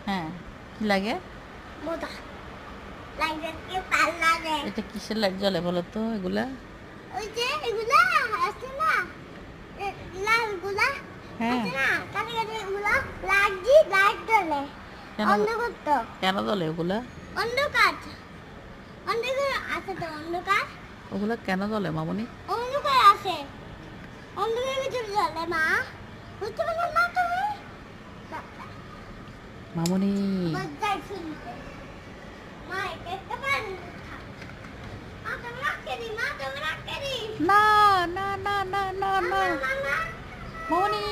হ্যাঁ, কি লাগে? মোটা লাইট কি পাল্লা রে। এটা কিসের লাইট জ্বলে বলো তো এগুলা? ওই যে এগুলা আছে না, লাল গুলা হ্যাঁ। আছে না, কাটে কাটে এগুলা লাইট জ্বলে। কেন অন্ধকার তো, কেন জ্বলে ওগুলা? অন্ধকার অন্ধকার আছে তো, অন্ধকার ওগুলা কেন জ্বলে মামুনি? অন্ধকার আছে, অন্ধকারের ভিতরে জ্বলে মা, বুঝতে পারো না তুমি? মামুনি বাজাই শুনতে মা একটা পানি মা তুমি রাখতে দি, মা তুমি রাখতে দি। না না না না না না মামা মামুনি,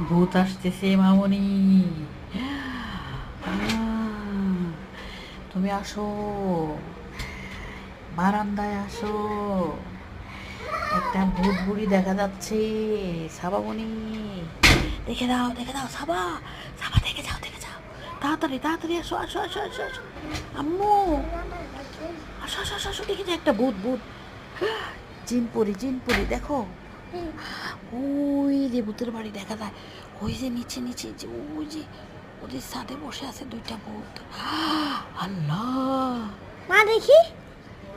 ভূত আসতেছে মামুনি। তুমি আসো, বারান্দায় আসো, একটা ভূত বুড়ি দেখা যাচ্ছে। সাবামণি দেখে দাও, দেখে দাও, সাবা সাবা, দেখে যাও, দেখে যাও, তাড়াতাড়ি তাড়াতাড়ি আসো, আসো আসো আসো আসো, আম্মু আসো আসো আসো আসো, দেখে যাও একটা ভূত ভূত, জিনপরি জিনপরি দেখো, ওই যে ভূতের বাড়ি দেখা যায়, ওই যে নিচে নিচে যে ওই যে ওদের ছাদে বসে আছে দুইটা ভূত। আল্লাহ, মা দেখি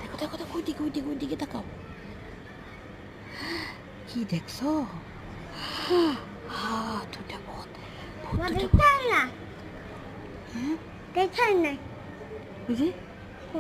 দেখো দেখো দেখো, ওই দিকে ওই দিকে ওই দিকে তাকাও, কি দেখছো? দুইটা ভূত, ভূত মা দুইটা ভূত। দেখতে না, হ্যাঁ, দেখতে না ওই যে